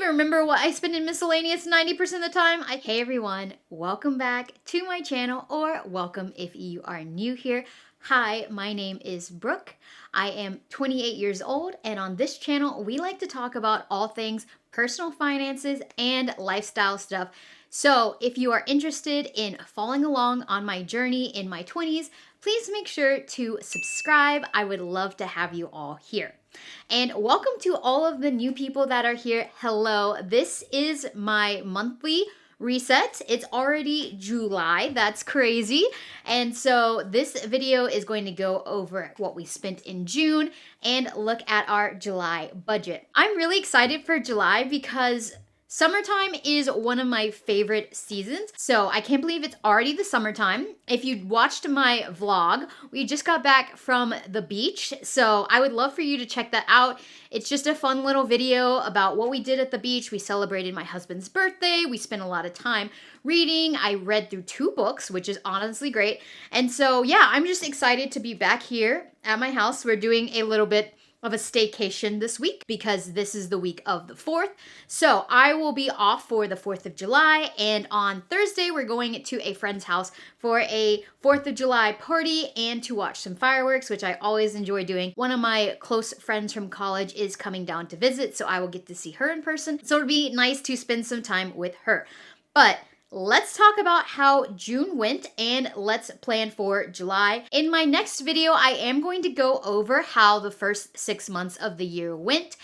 even remember what I spend in miscellaneous 90% of the time. Hey everyone, welcome back to my channel, or welcome if you are new here. Hi, my name is Brooke. I am 28 years old, and on this channel, we like to talk about all things personal finances and lifestyle stuff. So if you are interested in following along on my journey in my 20s, please make sure to subscribe. I would love to have you all here. And welcome to all of the new people that are here. Hello, this is my monthly reset. It's already July, that's crazy. And so this video is going to go over what we spent in June and look at our July budget. I'm really excited for July because summertime is one of my favorite seasons, so I can't believe it's already the summertime. If you watched my vlog, we just got back from the beach, so I would love for you to check that out. It's just a fun little video about what we did at the beach. We celebrated my husband's birthday. We spent a lot of time reading. I read through 2 books, which is honestly great. And so, yeah, I'm just excited to be back here at my house. We're doing a little bit of a staycation this week because this is the week of the 4th. So I will be off for the 4th of July, and on Thursday we're going to a friend's house for a 4th of July party and to watch some fireworks, which I always enjoy doing. One of my close friends from college is coming down to visit, so I will get to see her in person. So it'll be nice to spend some time with her. But let's talk about how June went and let's plan for July. In my next video, I am going to go over how the first 6 months of the year went.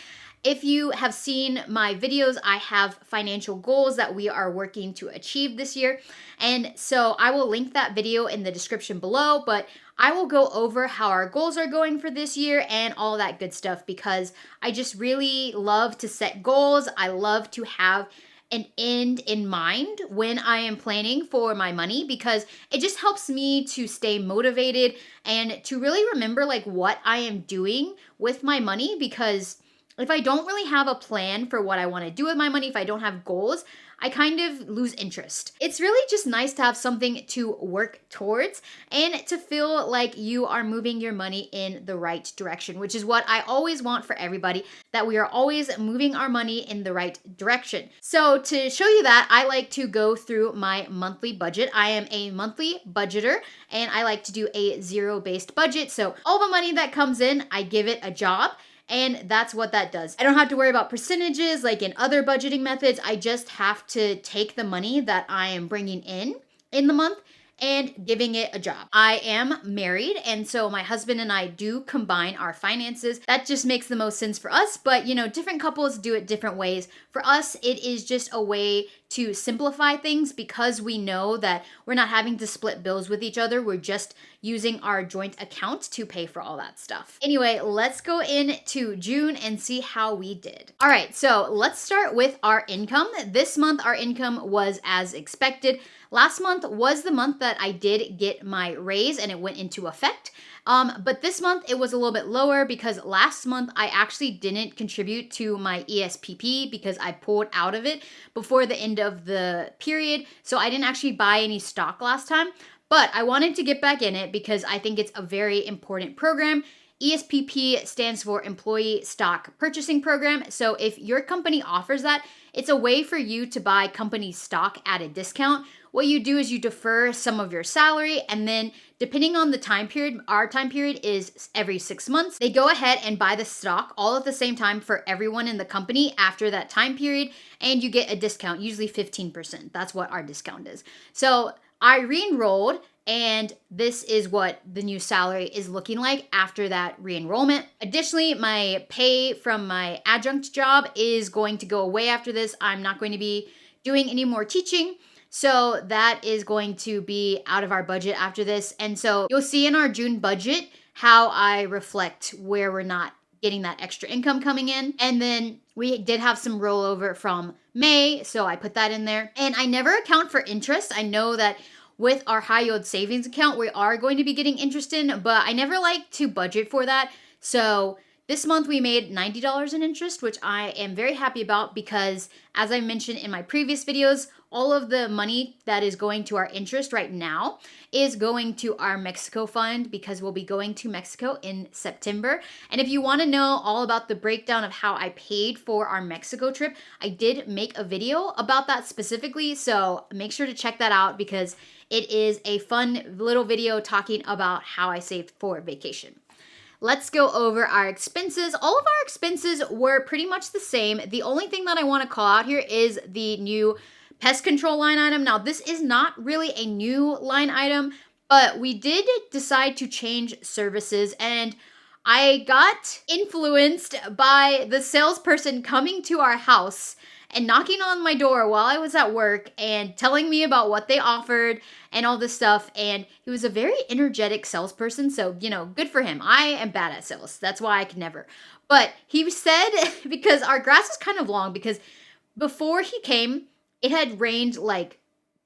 If you have seen my videos, I have financial goals that we are working to achieve this year. And so I will link that video in the description below, but I will go over how our goals are going for this year and all that good stuff because I just really love to set goals. I love to have an end in mind when I am planning for my money because it just helps me to stay motivated and to really remember like what I am doing with my money, because if I don't really have a plan for what I want to do with my money, if I don't have goals, I kind of lose interest. It's really just nice to have something to work towards and to feel like you are moving your money in the right direction, which is what I always want for everybody, that we are always moving our money in the right direction. So to show you that, I like to go through my monthly budget. I am a monthly budgeter and I like to do a zero-based budget. So all the money that comes in, I give it a job. And that's what that does. I don't have to worry about percentages like in other budgeting methods. I just have to take the money that I am bringing in the month and giving it a job. I am married, and so my husband and I do combine our finances. That just makes the most sense for us, but you know, different couples do it different ways. For us, it is just a way to simplify things because we know that we're not having to split bills with each other. We're just using our joint account to pay for all that stuff. Anyway, let's go into June and see how we did. All right, so let's start with our income. This month, our income was as expected. Last month was the month that I did get my raise and it went into effect. But this month it was a little bit lower because last month I actually didn't contribute to my ESPP because I pulled out of it before the end of the period. So I didn't actually buy any stock last time, but I wanted to get back in it because I think it's a very important program. ESPP stands for Employee Stock Purchasing Program. So if your company offers that, it's a way for you to buy company stock at a discount. What you do is you defer some of your salary, and then depending on the time period, our time period is every 6 months. They go ahead and buy the stock all at the same time for everyone in the company after that time period, and you get a discount, usually 15%. That's what our discount is. So I re-enrolled, and this is what the new salary is looking like after that re-enrollment. Additionally, my pay from my adjunct job is going to go away after this. I'm not going to be doing any more teaching. So that is going to be out of our budget after this. And so you'll see in our June budget how I reflect where we're not getting that extra income coming in. And then we did have some rollover from May, so I put that in there. And I never account for interest. I know that with our high yield savings account, we are going to be getting interest in, but I never like to budget for that. So this month we made $90 in interest, which I am very happy about because, as I mentioned in my previous videos, all of the money that is going to our interest right now is going to our Mexico fund because we'll be going to Mexico in September. And if you want to know all about the breakdown of how I paid for our Mexico trip, I did make a video about that specifically. So make sure to check that out because it is a fun little video talking about how I saved for vacation. Let's go over our expenses. All of our expenses were pretty much the same. The only thing that I want to call out here is the new pest control line item. Now, this is not really a new line item, but we did decide to change services, and I got influenced by the salesperson coming to our house and knocking on my door while I was at work and telling me about what they offered and all this stuff. And he was a very energetic salesperson. So, good for him. I am bad at sales. That's why I can never. But he said, because our grass was kind of long, because before he came, it had rained like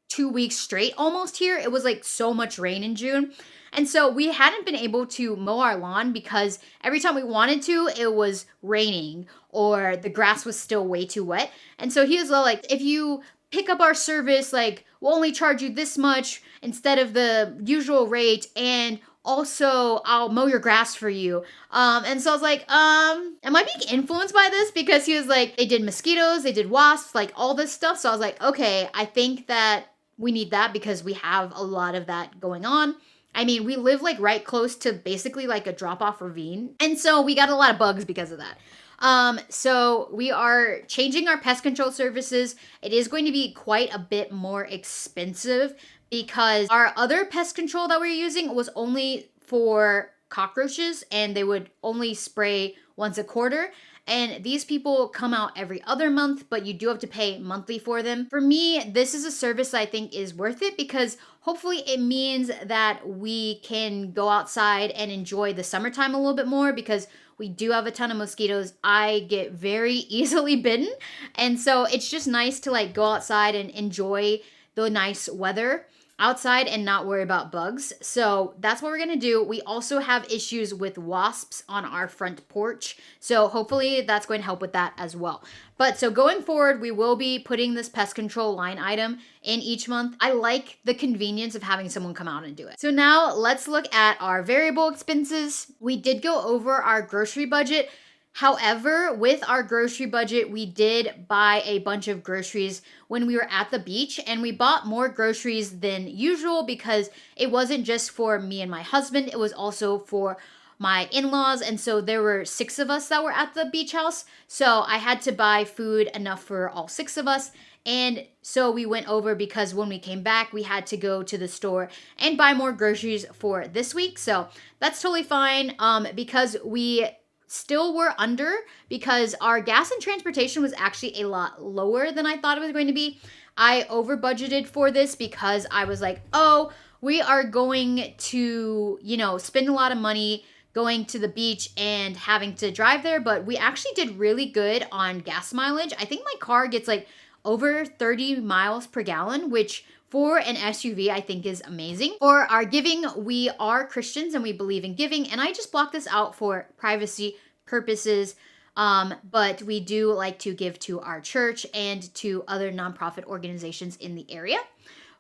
2 weeks straight almost here. It was like so much rain in June. And so we hadn't been able to mow our lawn because every time we wanted to, it was raining or the grass was still way too wet. And so he was like, if you pick up our service, like we'll only charge you this much instead of the usual rate. And also I'll mow your grass for you. And so I was like, am I being influenced by this? Because he was like, they did mosquitoes, they did wasps, like all this stuff. So I was like, okay, I think that we need that because we have a lot of that going on. I mean, we live like right close to basically like a drop-off ravine. And so we got a lot of bugs because of that. So we are changing our pest control services. It is going to be quite a bit more expensive because our other pest control that we were using was only for cockroaches and they would only spray once a quarter. And these people come out every other month, but you do have to pay monthly for them. For me, this is a service I think is worth it because hopefully it means that we can go outside and enjoy the summertime a little bit more because we do have a ton of mosquitoes. I get very easily bitten. And so it's just nice to like go outside and enjoy the nice weather outside and not worry about bugs. So that's what we're gonna do. We also have issues with wasps on our front porch. So hopefully that's going to help with that as well. But so going forward, we will be putting this pest control line item in each month. I like the convenience of having someone come out and do it. So now let's look at our variable expenses. We did go over our grocery budget. However, with our grocery budget, we did buy a bunch of groceries when we were at the beach, and we bought more groceries than usual because it wasn't just for me and my husband, it was also for my in-laws, and so there were 6 of us that were at the beach house, so I had to buy food enough for all 6 of us. And so we went over because when we came back, we had to go to the store and buy more groceries for this week. So that's totally fine because we still were under because our gas and transportation was actually a lot lower than I thought it was going to be. I over budgeted for this because I was like, oh, we are going to, spend a lot of money going to the beach and having to drive there. But we actually did really good on gas mileage. I think my car gets like over 30 miles per gallon, which for an SUV, I think is amazing. For our giving, we are Christians and we believe in giving. And I just blocked this out for privacy purposes. But we do like to give to our church and to other nonprofit organizations in the area.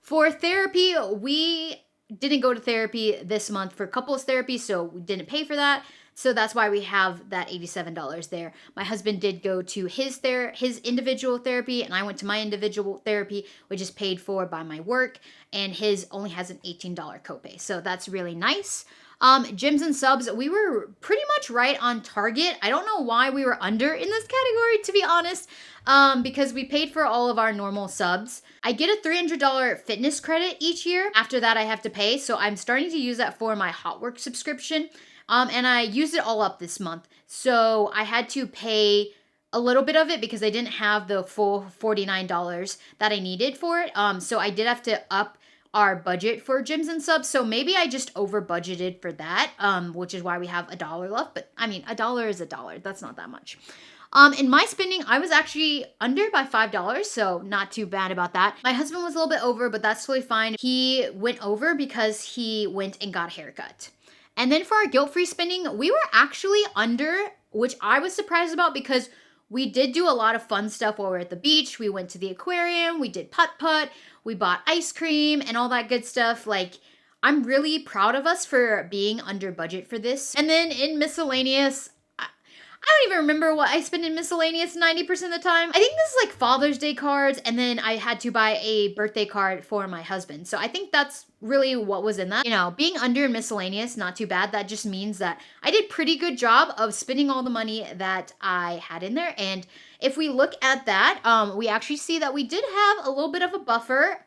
For therapy, we didn't go to therapy this month for couples therapy, so we didn't pay for that. So that's why we have that $87 there. My husband did go to his individual therapy, and I went to my individual therapy, which is paid for by my work, and his only has an $18 copay. So that's really nice. Gyms and subs, we were pretty much right on target. I don't know why we were under in this category, to be honest, because we paid for all of our normal subs. I get a $300 fitness credit each year. After that, I have to pay. So I'm starting to use that for my Hotwork subscription. And I used it all up this month. So I had to pay a little bit of it because I didn't have the full $49 that I needed for it. So I did have to up our budget for gyms and subs. So maybe I just over budgeted for that, which is why we have $1 left. But I mean, $1 is $1. That's not that much. In my spending, I was actually under by $5, so not too bad about that. My husband was a little bit over, but that's totally fine. He went over because he went and got a haircut. And then for our guilt-free spending, we were actually under, which I was surprised about because we did do a lot of fun stuff while we were at the beach. We went to the aquarium, we did putt-putt, we bought ice cream and all that good stuff. Like, I'm really proud of us for being under budget for this. And then in miscellaneous, I don't even remember what I spend in miscellaneous 90% of the time. I think this is like Father's Day cards, and then I had to buy a birthday card for my husband. So I think that's really what was in that. You know, being under in miscellaneous, not too bad. That just means that I did pretty good job of spending all the money that I had in there. And if we look at that, we actually see that we did have a little bit of a buffer.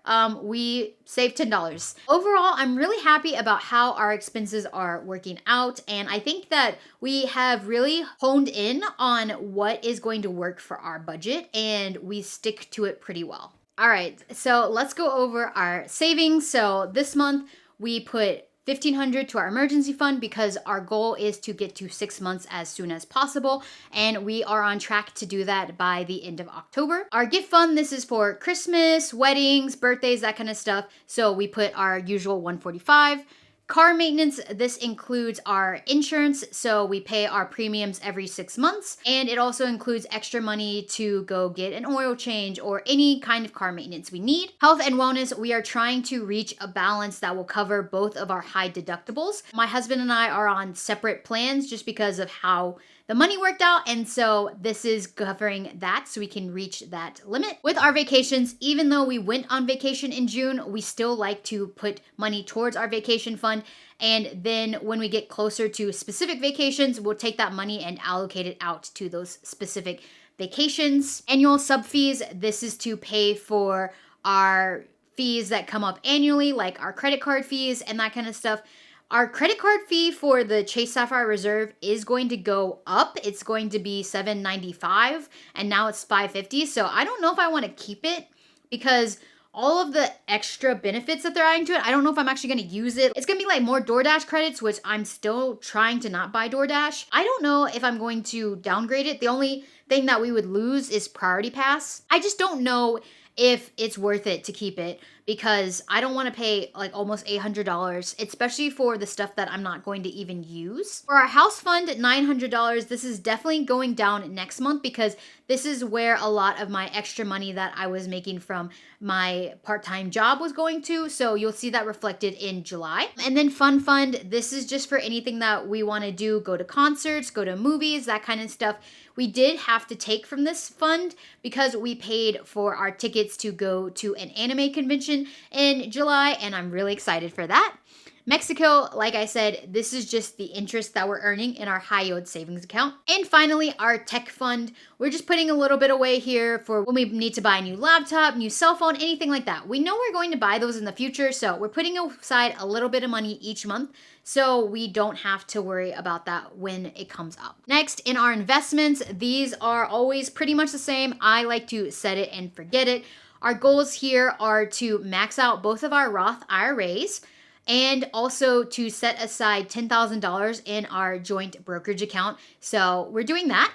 We saved $10. Overall, I'm really happy about how our expenses are working out. And I think that we have really honed in on what is going to work for our budget, and we stick to it pretty well. All right, so let's go over our savings. So this month we put $1,500 to our emergency fund because our goal is to get to 6 months as soon as possible, and we are on track to do that by the end of October. Our gift fund, this is for Christmas, weddings, birthdays, that kind of stuff. So we put our usual $145. Car maintenance, this includes our insurance, so we pay our premiums every 6 months, and it also includes extra money to go get an oil change or any kind of car maintenance we need. Health and wellness, we are trying to reach a balance that will cover both of our high deductibles. My husband and I are on separate plans just because of how the money worked out, and so this is covering that so we can reach that limit. With our vacations, even though we went on vacation in June, we still like to put money towards our vacation fund, and then when we get closer to specific vacations, we'll take that money and allocate it out to those specific vacations. Annual sub fees, this is to pay for our fees that come up annually, like our credit card fees and that kind of stuff. Our credit card fee for the Chase Sapphire Reserve is going to go up. It's going to be $7.95 and now it's $5.50. So I don't know if I want to keep it because all of the extra benefits that they're adding to it, I don't know if I'm actually going to use it. It's going to be like more DoorDash credits, which I'm still trying to not buy DoorDash. I don't know if I'm going to downgrade it. The only thing that we would lose is Priority Pass. I just don't know if it's worth it to keep it because I don't want to pay like almost $800, especially for the stuff that I'm not going to even use. For our house fund, $900, this is definitely going down next month because this is where a lot of my extra money that I was making from my part-time job was going to. So you'll see that reflected in July. And then fun fund, this is just for anything that we want to do, go to concerts, go to movies, that kind of stuff. We did have to take from this fund because we paid for our tickets to go to an anime convention in July, and I'm really excited for that. Mexico, like I said, this is just the interest that we're earning in our high yield savings account. And finally, our tech fund. We're just putting a little bit away here for when we need to buy a new laptop, new cell phone, anything like that. We know we're going to buy those in the future, so we're putting aside a little bit of money each month so we don't have to worry about that when it comes up. Next, in our investments, these are always pretty much the same. I like to set it and forget it. Our goals here are to max out both of our Roth IRAs, and also to set aside $10,000 in our joint brokerage account. So we're doing that.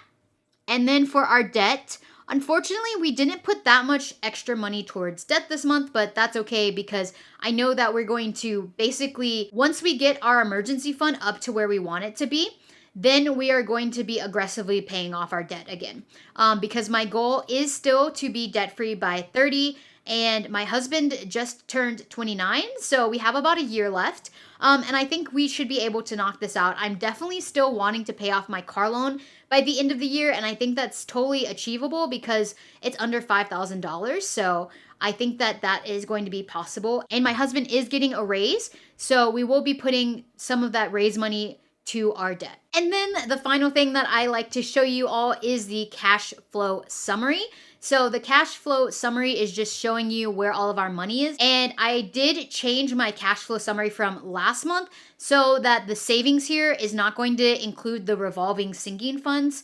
And then for our debt, unfortunately, we didn't put that much extra money towards debt this month, but that's okay because I know that we're going to basically, once we get our emergency fund up to where we want it to be, then we are going to be aggressively paying off our debt again. Because my goal is still to be debt-free by 30, and my husband just turned 29, so we have about a year left. And I think we should be able to knock this out. I'm definitely still wanting to pay off my car loan by the end of the year, and I think that's totally achievable because it's under $5,000. So I think that that is going to be possible. And my husband is getting a raise, so we will be putting some of that raise money to our debt. And then the final thing that I like to show you all is the cash flow summary. So the cash flow summary is just showing you where all of our money is. And I did change my cash flow summary from last month so that the savings here is not going to include the revolving sinking funds.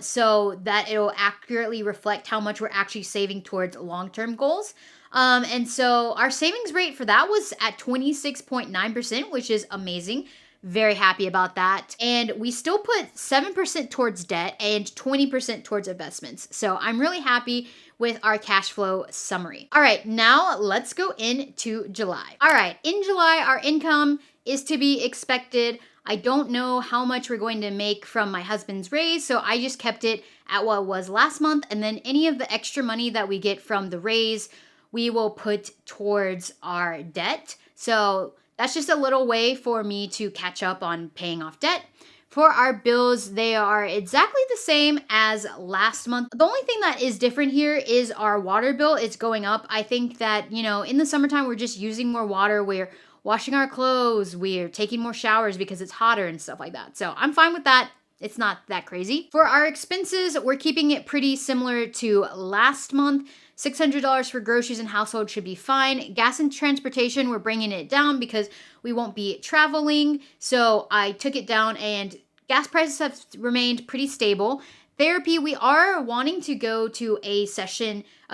So that it'll accurately reflect how much we're actually saving towards long-term goals. And so our savings rate for that was at 26.9%, which is amazing. Very happy about that. And we still put 7% towards debt and 20% towards investments. So I'm really happy with our cash flow summary. All right, now let's go into July. All right, in July, our income is to be expected. I don't know how much we're going to make from my husband's raise, so I just kept it at what it was last month. And then any of the extra money that we get from the raise, we will put towards our debt. So that's just a little way for me to catch up on paying off debt. For our bills, they are exactly the same as last month. The only thing that is different here is our water bill. It's going up. I think that, in the summertime, we're just using more water. We're washing our clothes. We're taking more showers because it's hotter and stuff like that. So I'm fine with that. It's not that crazy. For our expenses, we're keeping it pretty similar to last month. $600 for groceries and household should be fine. Gas and transportation, we're bringing it down because we won't be traveling. So I took it down and gas prices have remained pretty stable. Therapy, we are wanting to go to a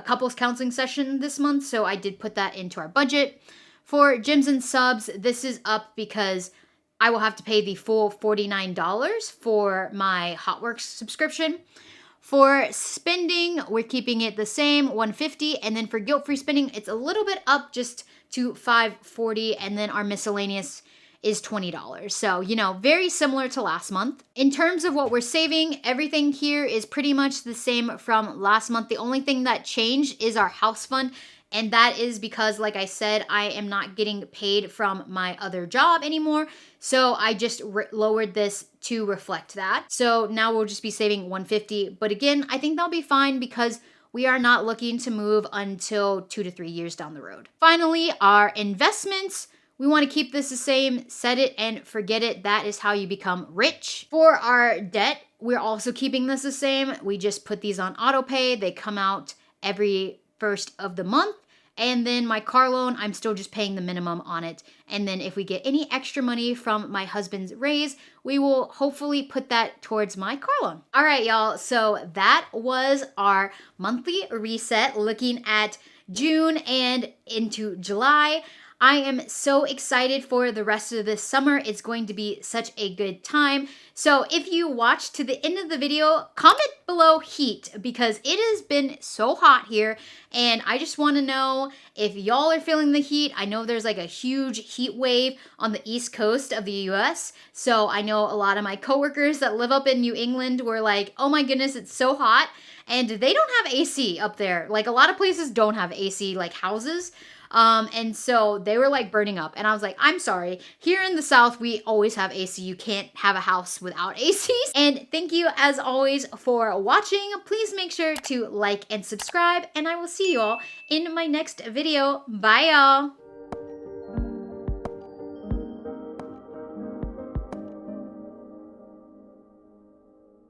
couples counseling session this month. So I did put that into our budget. For gyms and subs, this is up because I will have to pay the full $49 for my HotWorks subscription. For spending, we're keeping it the same, $150, and then for guilt-free spending, it's a little bit up just to $540, and then our miscellaneous is $20. So, very similar to last month. In terms of what we're saving, everything here is pretty much the same from last month. The only thing that changed is our house fund, and that is because, like I said, I am not getting paid from my other job anymore. So I just lowered this to reflect that. So now we'll just be saving $150. But again, I think that'll be fine because we are not looking to move until 2 to 3 years down the road. Finally, our investments. We want to keep this the same. Set it and forget it. That is how you become rich. For our debt, we're also keeping this the same. We just put these on auto pay. They come out every first of the month. And then my car loan, I'm still just paying the minimum on it. And then if we get any extra money from my husband's raise, we will hopefully put that towards my car loan. All right, y'all. So that was our monthly reset looking at June and into July. I am so excited for the rest of this summer. It's going to be such a good time. So if you watched to the end of the video, comment below heat because it has been so hot here. And I just want to know if y'all are feeling the heat. I know there's like a huge heat wave on the East Coast of the US. So I know a lot of my coworkers that live up in New England were like, oh my goodness, it's so hot. And they don't have AC up there. Like a lot of places don't have AC, like houses. And so they were like burning up. And I was like, I'm sorry. Here in the South, we always have AC. You can't have a house without ACs. And thank you as always for watching. Please make sure to like and subscribe. And I will see you all in my next video. Bye y'all.